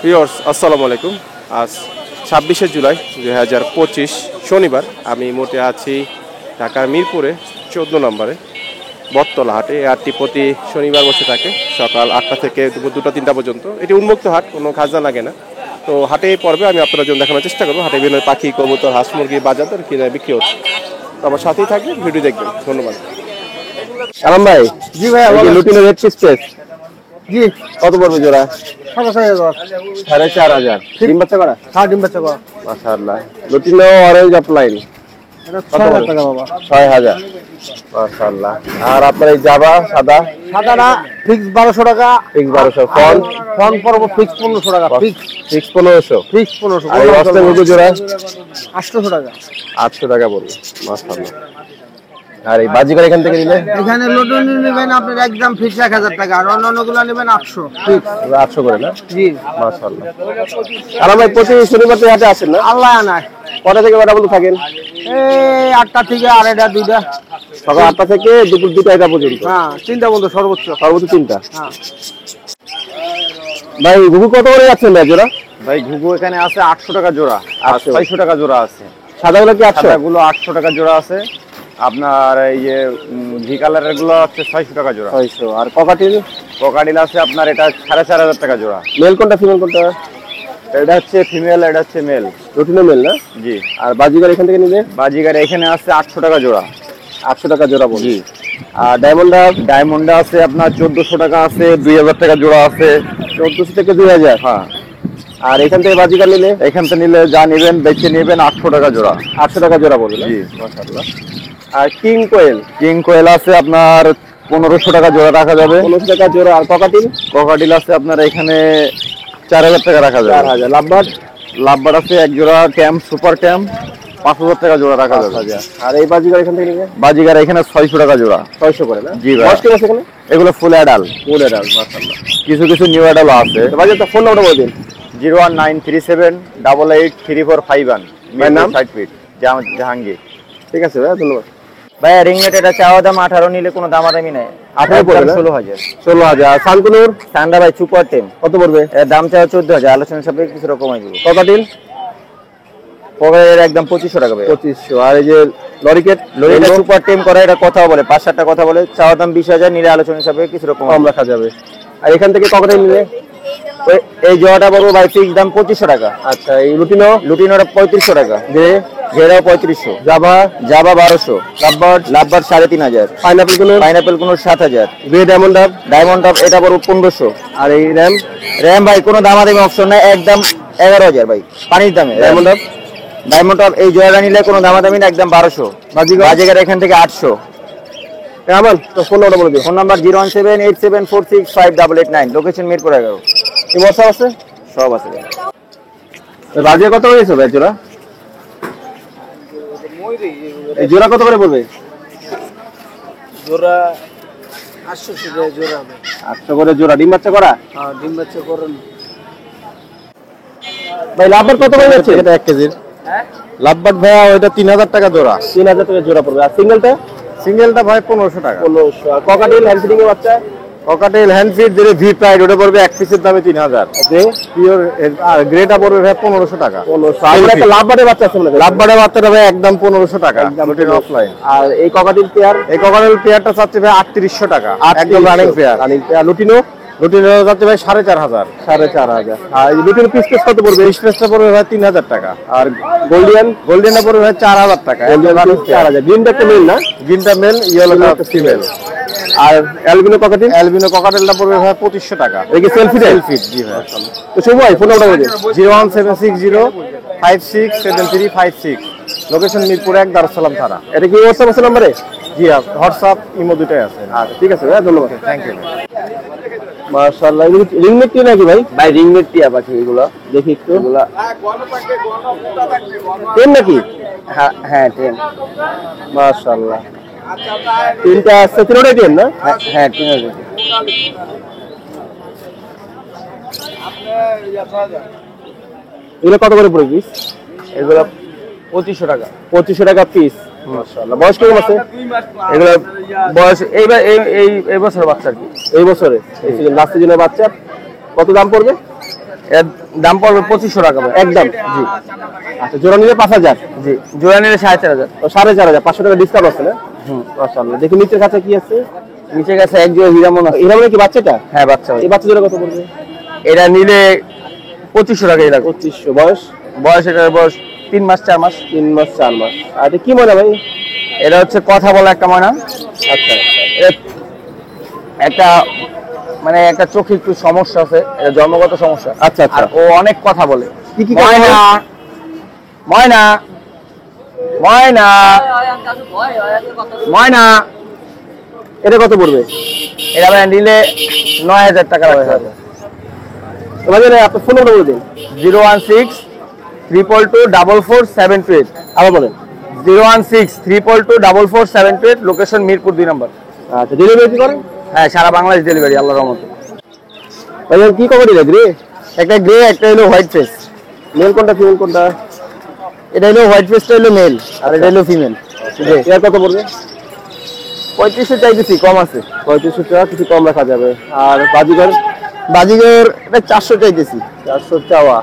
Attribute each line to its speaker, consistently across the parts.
Speaker 1: Viewers আসসালামু আলাইকুম। আজ 26শে জুলাই 2025 শনিবার। আমি মোটে আছি ঢাকার মিরপুরে 14 নম্বরে বটতলা হাটে। এই হাটটি প্রতি শনিবার বসে থাকে সকাল 8টা থেকে দুপুর 2টা-3টা পর্যন্ত। এটি উন্মুক্ত হাট, কোনো খাজনা লাগে না। তো হাটে পর্বে আমি আপনাদের জন্য দেখানোর চেষ্টা করবো হাটে বিভিন্ন পাখি, কবুতর, হাঁস মুরগি বাজার দর কিনে বিক্রি হচ্ছে। তো আমার সাথেই থাকবেন, ভিডিও দেখবেন। ধন্যবাদ। সালাম ভাই।
Speaker 2: জি ভাই,
Speaker 1: লুটিনো রেড স্পেস
Speaker 2: জি
Speaker 1: কত পড়বে জোড়া?
Speaker 2: 4,500
Speaker 1: ডিম বাচ্চা করা?
Speaker 2: হ্যাঁ, ডিম বাচ্চা করা।
Speaker 1: মাশাআল্লাহ। লুটিনো অরেঞ্জ অফলাইন
Speaker 2: এটা 6,000 টাকা বাবা।
Speaker 1: 6000 মাশাআল্লাহ। আর আপনার এই জাবা সাদা
Speaker 2: সাদাটা ফিক্স 1200 টাকা,
Speaker 1: ফিক্স 1200, ফোন
Speaker 2: ফোন পড়বো ফিক্স 1500 টাকা, ফিক্স
Speaker 1: 1500,
Speaker 2: ফিক্স 1500।
Speaker 1: আর এই অস্ট্রেল মুরগি জোড়া
Speaker 2: 800 টাকা,
Speaker 1: 800 টাকা পড়বে মাশাআল্লাহ। আর এই বাজিকার এখান থেকে নিলে
Speaker 2: এখানে লটনি নেবেন আপনার একদম ফিক্স 1000 টাকা, আর অন্যান্যগুলো নেবেন 800 ফিক্স।
Speaker 1: 800 করে না?
Speaker 2: জি
Speaker 1: মাশাআল্লাহ। আর ভাই প্রতি শনিবার হাটে আসেন না?
Speaker 2: আল্লাহ আনায়।
Speaker 1: কটা থেকে কটা পর্যন্ত থাকেন?
Speaker 2: এই 8টা থেকে 2:30, 2টা,
Speaker 1: সকাল 8টা থেকে দুপুর 2টা পর্যন্ত।
Speaker 2: হ্যাঁ 3টা পর্যন্ত সর্বোচ্চ।
Speaker 1: 3টা।
Speaker 2: হ্যাঁ
Speaker 1: ভাই ঘুঘু কত করে যাচ্ছেন ভাই জোড়া?
Speaker 3: ভাই ঘুঘু এখানে আছে 800 টাকা জোড়া, আর
Speaker 1: 800
Speaker 3: 600 টাকা জোড়া আছে।
Speaker 1: সাদাগুলো কি 800?
Speaker 3: সাদাগুলো 800 টাকা জোড়া আছে। আপনার এই যে ঘি কালারের গুলো হচ্ছে 600 টাকা জোড়া।
Speaker 1: 600। আর ককাটিল?
Speaker 3: কোকাডিল আছে আপনার এটা 4500 টাকা জোড়া।
Speaker 1: মেল কোনটা ফিমেল কোনটা?
Speaker 3: এটা হচ্ছে ফিমেল, এটা হচ্ছে মেল।
Speaker 1: লুটিনো মেল না?
Speaker 3: জি।
Speaker 1: আর বাজিকার এখান থেকে নিলে
Speaker 3: বাজিগার এখানে আছে 800 টাকা জোড়া।
Speaker 1: 800 টাকা জোড়া পড়বে।
Speaker 3: জি।
Speaker 1: আর
Speaker 3: ডায়মন্ড আছে আপনার 1400 টাকা আছে, 2000 টাকা জোড়া আছে।
Speaker 1: 1400 থেকে 2000।
Speaker 3: হ্যাঁ।
Speaker 1: আর এখান থেকে বাজিকার নিলে
Speaker 3: এখান থেকে নিলে যা নেবেন বেছে নেবেন 800 টাকা জোড়া।
Speaker 1: 800 টাকা জোড়া পড়বে।
Speaker 3: জি।
Speaker 1: মাশাআল্লাহ। আর কিং
Speaker 3: কোয়েল আছে আপনার 1500 টাকা জোড়া রাখা যাবে।
Speaker 1: 1500 টাকা জোড়া। আর
Speaker 3: কোকাডিল আছে আপনার এখানে 4000 টাকা রাখা যাবে।
Speaker 1: 4000।
Speaker 3: লাভবার্ড আছে এক জোড়া ক্যাম্প, সুপার ক্যাম্প, 5000 টাকা জোড়া রাখা যাবে।
Speaker 1: 5000। আর এই বাজিকার এখান থেকে নিলে
Speaker 3: বাজিগার এখানে 600 টাকা জোড়া।
Speaker 1: 600 করে না?
Speaker 3: জি ভাই।
Speaker 1: বয়স কি আছে এখানে?
Speaker 3: এগুলো ফুল অ্যাডাল।
Speaker 1: মাশাআল্লাহ।
Speaker 3: কিছু নিউ অ্যাডাল আছে।
Speaker 1: তো বাজার তো ফোন নাম্বার বলে দিন।
Speaker 3: 01937883451।
Speaker 1: ভাই নাম?
Speaker 3: সাইড ফিট জাহাঙ্গীর।
Speaker 1: ঠিক আছে ভাই, ধন্যবাদ।
Speaker 4: ভাই রিংনেট এটা চাওয়া দাম 18, নিলে কোনো দামাদামি নাই।
Speaker 1: 18 পড়বে না?
Speaker 4: 16,000।
Speaker 1: 16,000। আর সানকুনুর
Speaker 4: সান্ডা ভাই সুপার টেম
Speaker 1: কত পড়বে?
Speaker 4: এর দাম চাওয়া 14,000, আলোচনা সাপেক্ষে কিছু কমাই দিব।
Speaker 1: ককাটিল
Speaker 4: পকেটের একদম 2500 টাকা ভাই।
Speaker 1: 2500। আর এই যে লরিকেট
Speaker 4: লরিটা সুপার টেম করা, এটা কথা বলে 5-7টা কথা বলে, চাওয়া দাম 20,000, নিলে আলোচনা সাপেক্ষে কিছু
Speaker 1: কম রাখা যাবে। আর এখান থেকে ককাটিল নিলে
Speaker 4: এই জোড়াটা পড়বো ভাই ফিক্স দাম 2500 টাকা।
Speaker 1: আচ্ছা। এই লুটিনোটা
Speaker 4: 3500 টাকা।
Speaker 1: ঘেরাও
Speaker 4: 3500।
Speaker 1: জাবা
Speaker 4: 1200। লাভবার্ড 3500। পাইনাপেল কোনো 7000।
Speaker 1: গ্রে
Speaker 4: ডায়মন্ড আপ এটা পড়বো 1500।
Speaker 1: আর এই
Speaker 4: র্যাম ভাই কোনো দামাদামি অপশন নাই, একদম 11,000 ভাই পানির দামে। ডায়মন্ড আপ এই জোড়াটা নিলে কোনো দামাদামি না, একদম 1200। বাজিগার এখান থেকে 800।
Speaker 1: আমার তো ফোন নাম্বার বলে দিও।
Speaker 4: Phone number 01787465889, location Mirpur 11।
Speaker 1: কি বর্ষা আছে?
Speaker 4: সব আছে।
Speaker 1: বাজিয়া কত হয়েছে ভাই জোড়া? এই জোড়া কত করে পড়বে?
Speaker 2: জোড়া 800 টাকা জোড়া হবে।
Speaker 1: 800 করে জোড়া। ডিম বাচ্চা করা?
Speaker 2: হ্যাঁ, ডিম বাচ্চা করেন
Speaker 1: ভাই লাভবার কত করে যাচ্ছে?
Speaker 3: এটা 1 কেজির। লাভবার্ড ভাইয়া ওইটা 3000 টাকা জোড়া।
Speaker 1: 3000 টাকা জোড়া পড়বে। আর
Speaker 3: সিঙ্গেলটা ভাই 1500 টাকা।
Speaker 1: 1500। আর ককাটিল হ্যান্ডফিডিং এর বাচ্চা?
Speaker 3: কোকাটেল হ্যান্ডফিট যেটা ভি প্রাইড ওটা পড়বে এক পিসের দামে 3000। পিওর। আর গ্রেটা পড়বে ভাই 1500 টাকা।
Speaker 1: 1500। আর একটা লাভবারের বাচ্চা আছে বলে?
Speaker 3: লাভবার্ডের বাচ্চাটা ভাই একদম 1500 টাকা।
Speaker 1: একদম
Speaker 3: অফলাইন।
Speaker 1: আর এই ককাটিল পেয়ার?
Speaker 3: এই কোকাটেল পেয়ারটা চাচ্ছে ভাই 3800 টাকা, একদম রানিং পেয়ার।
Speaker 1: লুটিনো
Speaker 3: চাচ্ছে ভাই 4500।
Speaker 1: 4500। আর এই লুটিনো পিস কত পড়বে?
Speaker 3: পিসটা পড়বে ভাই 3000 টাকা।
Speaker 1: আর গোল্ডিয়ানটা
Speaker 3: পড়বে ভাই 4000 টাকা।
Speaker 1: 4000। গ্রিনটা একটা মেল না?
Speaker 3: গ্রিনটা মেল, ইয়েলোটা ফিমেল।
Speaker 1: আর অ্যালবিনো
Speaker 3: কোকাটেলটা পড়বে ভাই 2500 টাকা।
Speaker 1: এই কি সেলফি?
Speaker 3: জি ভাই।
Speaker 1: তো সময় ফোন নাম্বার বলে দিন।
Speaker 3: 01760567356, লোকেশন মিরপুর 1, দারুসালাম থানা।
Speaker 1: এটা কি হোয়াটসঅ্যাপ আছে নম্বরে?
Speaker 3: জি, হোয়াটসঅ্যাপ ইমো দুটাই আছে।
Speaker 1: আচ্ছা ঠিক আছে ভাই, ধন্যবাদ।
Speaker 3: Thank you.
Speaker 1: মাশাআল্লাহ। রিংনেট কি নাকি ভাই?
Speaker 4: ভাই রিংনেট টিয়া পাখি এগুলো,
Speaker 1: দেখি একটু।
Speaker 4: এগুলা
Speaker 1: টেন নাকি?
Speaker 4: হ্যাঁ 10।
Speaker 1: মাশাআল্লাহ। তিনটা আছে, তিনটাই টেন না?
Speaker 4: হ্যাঁ 10।
Speaker 1: এগুলো কত করে পড়বে পিস?
Speaker 4: এগুলো 2500 টাকা।
Speaker 1: 2500 টাকা পিস। মাশাআল্লাহ। বয়স কেমন আছে?
Speaker 4: এগুলো বয়স এই বছর বাচ্চা আর কি।
Speaker 1: এই বছরে এই সিজন লাস্ট সিজনের বাচ্চা। কত দাম পড়বে?
Speaker 4: এর দাম পড়বে 2500 টাকা ভাই
Speaker 1: একদম?
Speaker 4: জি।
Speaker 1: আচ্ছা, জোড়া নিলে 5000?
Speaker 4: জি, জোড়া নিলে 4500।
Speaker 1: ও 4500, 500 টাকা ডিসকাউন্ট আছে না? মাশাআল্লাহ। দেখি নিচের কাছে কি আছে।
Speaker 4: নিচে গেছে এক জোড়া হীরামন আছে।
Speaker 1: এরা কি বাচ্চাটা?
Speaker 4: হ্যাঁ বাচ্চা ভাই।
Speaker 1: এই বাচ্চা জোড়া কত পড়বে?
Speaker 4: এটা নিলে 2500 টাকাই লাগবে।
Speaker 1: 2500। বয়স?
Speaker 4: বয়স এটার বয়স 3 মাস 4 মাস।
Speaker 1: 3 মাস 4 মাস। আর এটা কি মনে ভাই?
Speaker 4: এটা হচ্ছে কথা বলা একটা ময়না।
Speaker 1: আচ্ছা,
Speaker 4: একটা মানে একটা চোখে একটু সমস্যা আছে, এটা জন্মগত সমস্যা।
Speaker 1: আচ্ছা আচ্ছা।
Speaker 4: আর ও অনেক কথা বলে।
Speaker 1: কি কি কথা
Speaker 4: ময়না
Speaker 1: বলে?
Speaker 4: ময়না ময়না ময়না।
Speaker 1: এটা কত পড়বে?
Speaker 4: এটা ভাই নিলে 9000 টাকা হয়ে যাবে।
Speaker 1: তোমাদের আপনার ফোন নাম্বার বলে দিন।
Speaker 4: 016-222-44728।
Speaker 1: আবার বলেন।
Speaker 4: 016-222-44728, লোকেশন মিরপুর 2 নম্বর।
Speaker 1: আচ্ছা, ডেলিভারি কি করেন?
Speaker 4: হ্যাঁ, সারা বাংলাদেশ ডেলিভারি আল্লাহর রহমতে।
Speaker 1: ভাই কি কভার দিলে? গ্রে?
Speaker 4: একটা গ্রে, একটা হলো হোয়াইট ফেস।
Speaker 1: মেল কোনটা ফিমেল কোনটা?
Speaker 4: এটা হলো হোয়াইট ফেসটা হলো মেল, আর এটা হলো ফিমেল।
Speaker 1: এর কত পড়বে?
Speaker 4: 3500 চাইতেছি, কম আছে।
Speaker 1: 3500 টাকা, কিছু কম রাখা যাবে। আর বাজিগর?
Speaker 4: বাজিগর এটা 400 চাইতেছি।
Speaker 1: 400 চাওয়া।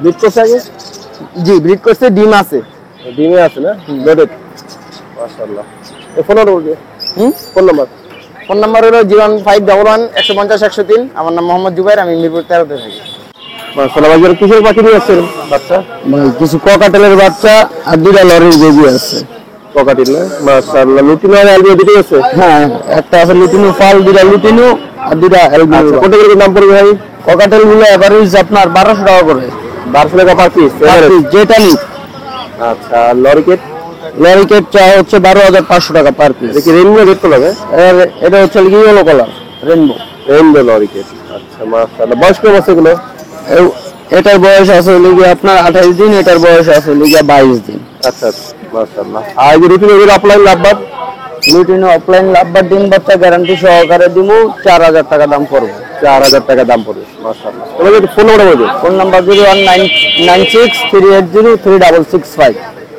Speaker 1: ব্রিড করছে আগে?
Speaker 4: জি, ব্রিড করছে, ডিম আছে।
Speaker 1: ডিমে আছে না? লোডেড। মাশাআল্লাহ। এই ফোন নাম্বার বলবে? Phone number?
Speaker 4: ফোন নাম্বার হলো 01511-150-103। আমার নাম মোহাম্মদ জুবাইর, আমি মিরপুর 13-তে থাকি।
Speaker 1: মাশাআল্লাহ। বাজিগর কিসের পাখি নিয়ে আসছেন বাচ্চা?
Speaker 4: কিছু ককাটেলের বাচ্চা আর দুটা লরির বেবি আছে।
Speaker 1: ককাটিল না? মাশাআল্লাহ। লুটিনো আর অ্যালবিনো দুটোই আছে?
Speaker 4: হ্যাঁ, একটা আছে লুটিনো ফাল, দুটা লুটিনো আর দুটা অ্যালবিনো।
Speaker 1: আচ্ছা, কত করে দাম পড়বে ভাই?
Speaker 4: ককাটেল গুলো এভারেজ আপনার 1200 টাকা করে।
Speaker 1: 1200 টাকা পার পিস?
Speaker 4: যেটা নি।
Speaker 1: আচ্ছা, লরিকেট?
Speaker 4: লরিকেট চা হচ্ছে 12500 টাকা পার পিস।
Speaker 1: এটা কি রেনবো রেড কালার?
Speaker 4: এটা হচ্ছে yellow colour, rainbow.
Speaker 1: Rainbow lorikeet. আচ্ছা, মাশাআল্লাহ। বয়স কম আছে এগুলো?
Speaker 4: এটার বয়স আছে লিগে আপনার 28 দিন, এটার বয়স আছে লিগে 22 দিন।
Speaker 1: আচ্ছা, মাশাআল্লাহ। আর এই যে রুটিন অফলাইন লাভবাদ?
Speaker 4: লুটিনো অফলাইন লাভবার দিন বাচ্চা গ্যারান্টি সহকারে দিমু, 4000 টাকা দাম পড়বে।
Speaker 1: 4000 টাকা দাম পড়বে। মাশাআল্লাহ। তোমাদের একটু ফোন নাম্বার বলুন।
Speaker 4: Phone number 01996380365।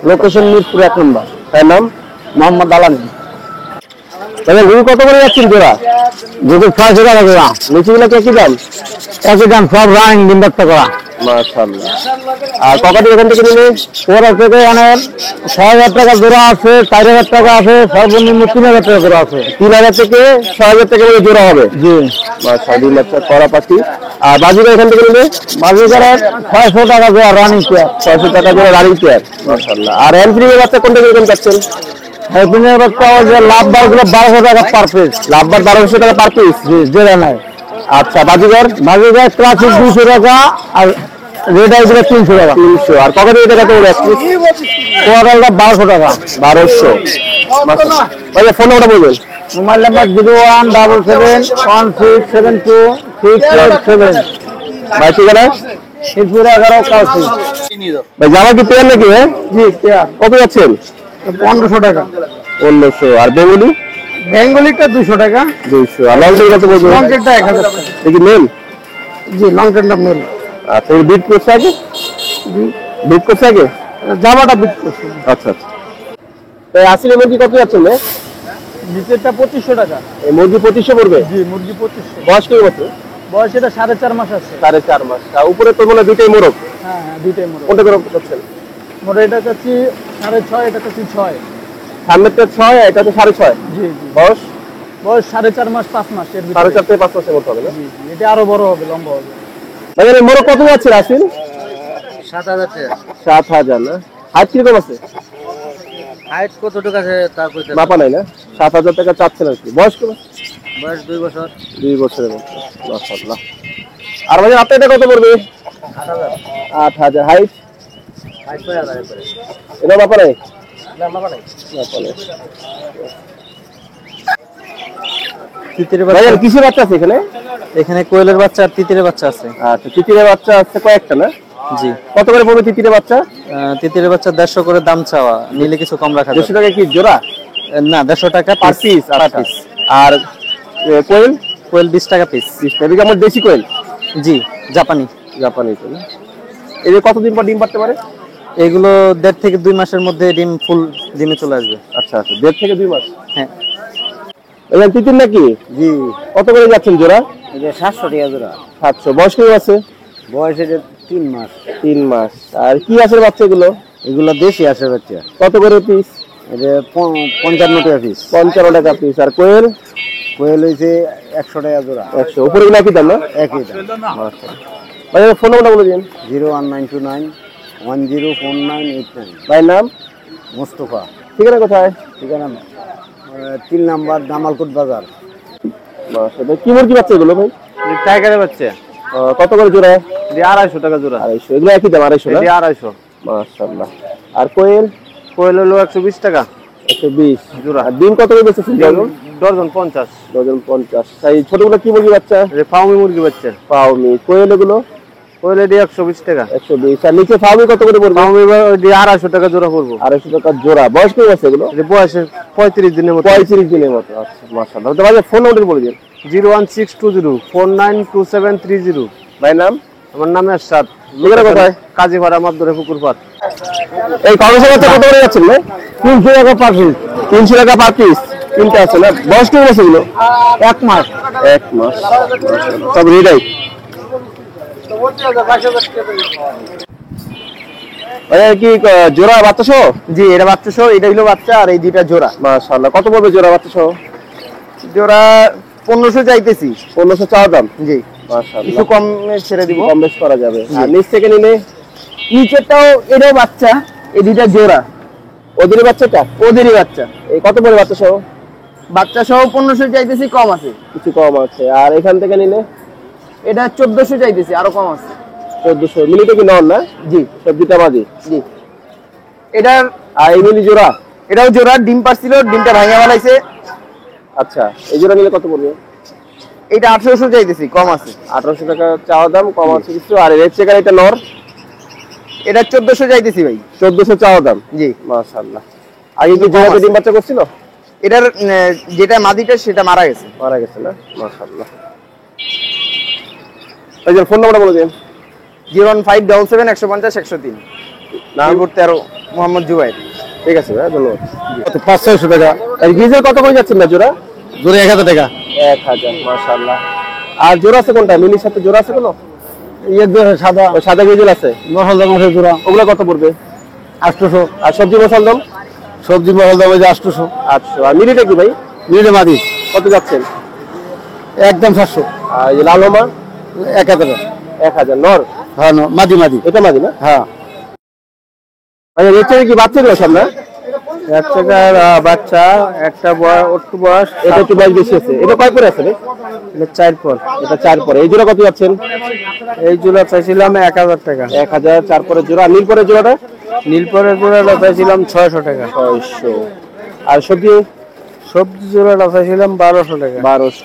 Speaker 4: লোকেশন মিরপুর 1 নম্বর।
Speaker 1: তার নাম?
Speaker 4: মোহাম্মদ আলামী।
Speaker 1: তাহলে রুই কত করে যাচ্ছেন জোড়া?
Speaker 4: যদি 600 টাকা জোড়া।
Speaker 1: নিচেগুলো কি দাম?
Speaker 4: একই দাম, সব রানিং ডিম বাচ্চা করা।
Speaker 1: মাশাআল্লাহ। আর ককাটি এখান থেকে নিলে?
Speaker 4: ওরা থেকে অনেক 6000 টাকা জোড়া আছে, 4000 টাকা আছে, সর্বনিম্ন 3000 টাকা জোড়া আছে।
Speaker 1: 3000 থেকে 6000 টাকা করে জোড়া হবে?
Speaker 4: জি।
Speaker 1: মাশাআল্লাহ, বাচ্চা করা পাখি। আর বাজিরা এখান থেকে নিলে?
Speaker 4: বাজিকারের 600 টাকা জোড়া রানিং পেয়ার।
Speaker 1: 600 টাকা করে রানিং পেয়ার। মাশাআল্লাহ। আর এমপ্রিং এর বাচ্চা কোনটা কিরকম যাচ্ছেন?
Speaker 4: হ্যাপিনের বাচ্চা যে লাভ বার গুলো 1200 টাকা পার পিস।
Speaker 1: লাভবার 1200 টাকা পার পিস?
Speaker 4: জি, জোড়া নাই।
Speaker 1: আচ্ছা, বাজিগর?
Speaker 4: বাজিকার ক্লাসিক 200 টাকা আর রেড আই গুলো 300 টাকা।
Speaker 1: 300। আর ককাটি এটা কত করে?
Speaker 4: কোয়ারালটা 1200 টাকা।
Speaker 1: 1200। মাশাআল্লাহ। ভাই ফোন নাম্বারটা বলবেন।
Speaker 4: Mobile number 017764647।
Speaker 1: ভাই ঠিকানা?
Speaker 4: মিরপুর 11 কাউসি।
Speaker 1: ভাই জামা কি পেয়ার নাকি? হ্যাঁ
Speaker 4: জি, পেয়ার
Speaker 1: কত যাচ্ছেন?
Speaker 4: 1500 টাকা।
Speaker 1: 1500। আর বেঙ্গলি?
Speaker 4: বেঙ্গলিটা 200 টাকা।
Speaker 1: 200। আর লং টেল কত বলবো?
Speaker 4: লংটেনটা 1000 টাকা।
Speaker 1: দেখি মেল?
Speaker 4: জি, লংটেনটা মেল।
Speaker 1: আচ্ছা, এই বিট করছে আগে?
Speaker 4: জি,
Speaker 1: বিট করছে আগে?
Speaker 4: জামাটা বিট করছে।
Speaker 1: আচ্ছা আচ্ছা। তাই আসলে মুরগি কত যাচ্ছেন?
Speaker 4: নিচেরটা 2500 টাকা।
Speaker 1: এই মুরগি 2500 পড়বে?
Speaker 4: জি, মুরগি 2500।
Speaker 1: বয়স কত বছর?
Speaker 4: বয়স এটা 4.5 মাস আছে।
Speaker 1: 4.5 মাস। আর উপরে তো মনে হয় দুইটাই মোরগ।
Speaker 4: হ্যাঁ হ্যাঁ, দুইটাই মোড়।
Speaker 1: কোনটা করে করছেন?
Speaker 4: মোড় এটা চাচ্ছি 6.5, এটা চাচ্ছি 6।
Speaker 1: সামনেরটা 6, এটা তো 6.5।
Speaker 4: জি জি।
Speaker 1: বয়স?
Speaker 4: বয়স 4.5 মাস 5 মাস এর ভিতরে।
Speaker 1: 4.5 থেকে 5 মাসের মতো হবে না?
Speaker 4: জি জি, এটা আরো বড় হবে, লম্বা হবে।
Speaker 1: ভাই এই মোরগ কত যাচ্ছে রাসিল?
Speaker 4: 7000 টাকা।
Speaker 1: 7000 না? হাইট কিরকম আছে?
Speaker 4: হাইট কতটুকু আছে তা কইতে
Speaker 1: মাপা নাই না? 7000 টাকা চাচ্ছেন আর কি। বয়স কত?
Speaker 4: বয়স 2 বছর।
Speaker 1: 2 বছরের মতো। মাশাআল্লাহ। আর ভাই আপনার এটা কত পড়বে?
Speaker 4: 8000।
Speaker 1: 8000। হাইট?
Speaker 4: হাইট 6000 করে।
Speaker 1: এটা মাপা নাই?
Speaker 4: না, মাপা নাই।
Speaker 1: মাপা নাই।
Speaker 4: তিতিরের
Speaker 1: ভাই
Speaker 4: বাচ্চা
Speaker 1: আর কিসের বাচ্চা আছে এখানে?
Speaker 4: এখানে কোয়েলের বাচ্চা আর তিতিরের বাচ্চা আছে।
Speaker 1: আচ্ছা, তিতিরের বাচ্চা আছে কয়েকটা না?
Speaker 4: জি।
Speaker 1: কত করে পড়বে তিতিরের বাচ্চা?
Speaker 4: তিতিরের বাচ্চা 150 করে দাম চাওয়া, নিলে কিছু কম রাখা
Speaker 1: 200 টাকা কি জোড়া?
Speaker 4: না, 150 টাকা
Speaker 1: পার পিস?
Speaker 4: পিস।
Speaker 1: আর কোয়েল?
Speaker 4: কোয়েল 20 টাকা পিস।
Speaker 1: 20 টাকা। এদিকে আমার দেশি কোয়েল?
Speaker 4: জি, জাপানি।
Speaker 1: জাপানি কোয়েল। এদের কতদিন পর ডিম পারতে পারে?
Speaker 4: এগুলো 1.5 থেকে 2 মাসের মধ্যে ডিম ফুল ডিমে চলে আসবে।
Speaker 1: আচ্ছা আচ্ছা, 1.5 থেকে 2 মাস।
Speaker 4: হ্যাঁ।
Speaker 1: এখানে তিতির নাকি?
Speaker 4: জি,
Speaker 1: কত করে যাচ্ছেন জোড়া?
Speaker 4: এটা 700 টাকা জোড়া।
Speaker 1: 700। বয়স কেমন আছে?
Speaker 3: বয়স এটা 3 মাস।
Speaker 1: 3 মাস। আর কি আছে বাচ্চা এগুলো?
Speaker 3: এগুলো দেশি আসে বাচ্চা।
Speaker 1: কত করে পিস?
Speaker 3: এটা 55 টাকা পিস।
Speaker 1: 55 টাকা পিস। আর কোয়েল?
Speaker 3: কোয়েল হইছে 100 টাকা জোড়া।
Speaker 1: 100। উপরে গুলো কি দাম না?
Speaker 3: একই দাম।
Speaker 1: ভাই ফোন নাম্বারটা বলে দিন।
Speaker 3: 01929 104989।
Speaker 1: ভাই নাম?
Speaker 3: মোস্তফা।
Speaker 1: ঠিকানা কোথায়?
Speaker 3: ঠিকানা 3 নাম্বার দামালকোট বাজার।
Speaker 1: মাশাআল্লাহ। কি মুরগি বাচ্চা এগুলো ভাই?
Speaker 3: টাইগারের বাচ্চা।
Speaker 1: কত করে জোড়া?
Speaker 3: 250 টাকা জোড়া।
Speaker 1: 250। এগুলো একই দাম 250 না?
Speaker 3: 250।
Speaker 1: মাশাআল্লাহ। আর কোয়েল?
Speaker 3: কোয়েল হলো 120 টাকা
Speaker 1: 120
Speaker 3: জোড়া।
Speaker 1: আর ডিম কত করে বেচেছেন?
Speaker 3: ডজন 50।
Speaker 1: ডজন 50। তাই ছোটগুলো কি মুরগি বাচ্চা?
Speaker 3: ফাউমি মুরগি বাচ্চা।
Speaker 1: পাওমি। কোয়েল এগুলো?
Speaker 3: কোয়েল এটি 120 টাকা।
Speaker 1: 120। আর নিচে ফাউমি কত করে পড়বে?
Speaker 3: ফাউমি 250 টাকা জোড়া পড়বো।
Speaker 1: 250 টাকা জোড়া। বয়স কেমন আছে এগুলো?
Speaker 3: এটি বয়সে 35 দিনের মতো।
Speaker 1: 35 দিনের মতো। আচ্ছা মাশাআল্লাহ। তো ভাই ফোন নাম্বার বলে দিন।
Speaker 3: 01620 492730।
Speaker 1: ভাই নাম?
Speaker 3: আমার নাম এরশাদ।
Speaker 1: ঠিকানা কোথায়?
Speaker 3: কাজীপাড়া মাদ্দরে পুকুর পাড়।
Speaker 1: এই কমিশন বাচ্চা কত করে যাচ্ছেন ভাই?
Speaker 3: 300 টাকা পার পিস।
Speaker 1: 300 টাকা পার পিস। তিনটা আছে না? বয়স কেমন আছে এগুলো?
Speaker 3: 1 মাস।
Speaker 1: 1 মাস। সব রেডাই। ভাই কি জোড়া বাচ্চা সহ?
Speaker 4: জি, এটা বাচ্চা সহ, এটা হলো বাচ্চা, আর এই দুইটা জোড়া।
Speaker 1: মাশাআল্লাহ। কত পড়বে জোড়া বাচ্চা সহ?
Speaker 4: জোড়া 1500 চাইতেছি।
Speaker 1: 1500 চাওয়া দাম?
Speaker 4: জি,
Speaker 1: মাশাআল্লাহ।
Speaker 4: কিছু কম ছেড়ে দিব।
Speaker 1: কম বেশ করা যাবে। আর নিচ থেকে নিলে?
Speaker 4: নিচেরটাও এটাও বাচ্চা, এই দুইটা জোড়া।
Speaker 1: ওদেরই বাচ্চাটা?
Speaker 4: ওদেরই বাচ্চা।
Speaker 1: এই কত পড়বে বাচ্চা সহ?
Speaker 4: বাচ্চা সহ 1500 চাইতেছি, কম আছে।
Speaker 1: কিছু কম আছে। আর এখান থেকে নিলে?
Speaker 4: এটা 1400 চাইতেছি, আরো কম আছে।
Speaker 1: 1400। মিলিটা কি নন না?
Speaker 4: জি
Speaker 1: সবজিটা বাজি।
Speaker 4: জি। এটার
Speaker 1: আর এই মিলি জোড়া?
Speaker 4: এটাও জোড়া, ডিম পারছিল, ডিমটা ভাঙা ফেলাইছে।
Speaker 1: আচ্ছা, এই জোড়া নিলে কত পড়বে?
Speaker 4: এটা 1800 চাইতেছি, কম আছে।
Speaker 1: 1800 টাকা চাওয়া দাম, কম আছে কিছু। আর রেড চেকার এটা নর?
Speaker 4: এটা 1400 চাইতেছি ভাই।
Speaker 1: 1400 চাওয়া দাম?
Speaker 4: জি।
Speaker 1: মাশাআল্লাহ। আগে কি জোড়াতে ডিম বাচ্চা করছিল?
Speaker 4: এটার যেটা মাদিটা সেটা মারা গেছে।
Speaker 1: মারা গেছে না? মাশাআল্লাহ। এই যে ফোন নাম্বারটা বলে দিন।
Speaker 4: 01577 150 103।
Speaker 1: নাম?
Speaker 4: 13 মোহাম্মদ জুবাইর।
Speaker 1: ঠিক আছে ভাই, ধন্যবাদ। 500 টাকা। আর গিজের কত করে যাচ্ছেন না জোড়া?
Speaker 3: জোড়া 1000 টাকা।
Speaker 1: 1000। মাশাআল্লাহ। আর জোড়া আছে কোনটা? মিলির সাথে জোড়া আছে কোনো?
Speaker 3: সাদা
Speaker 1: ওই সাদা গিজের আছে?
Speaker 3: মশলা দামের জোড়া।
Speaker 1: ওগুলা কত পড়বে?
Speaker 3: 800।
Speaker 1: আর সবজি মশলার দাম?
Speaker 3: সবজি মশলা দাম 800।
Speaker 1: 800। আর মিলিটা কি ভাই?
Speaker 3: মিলে মাদি
Speaker 1: কত যাচ্ছেন?
Speaker 3: একদম 700।
Speaker 1: আর এই লাল হোমা?
Speaker 3: 1000 টাকা।
Speaker 1: 1000। নর?
Speaker 3: হ্যাঁ, মাদি মাদি।
Speaker 1: এটা মাঝে না?
Speaker 3: হ্যাঁ।
Speaker 1: আচ্ছা, রেড চেকার কি বাচ্চা গুলো সব না?
Speaker 3: 1 টাকার বাচ্চা, একটা একটু বয়স,
Speaker 1: এটা একটু বয়স বেশি আছে। এটা কয় করে আছে রে?
Speaker 3: এটা 4 পর।
Speaker 1: এটা 4 পরে। এই জোড়া কত যাচ্ছেন?
Speaker 3: এই জোড়া চাইছিলাম 1000 টাকা।
Speaker 1: 1000। 4 পরে জোড়া। নীল পরে জোড়াটা?
Speaker 3: নীলপরের জোড়াটা চাইছিলাম 600 টাকা।
Speaker 1: 600। আর সবজি?
Speaker 3: সবজি জোড়াটা চাইছিলাম 1200 টাকা।
Speaker 1: 1200।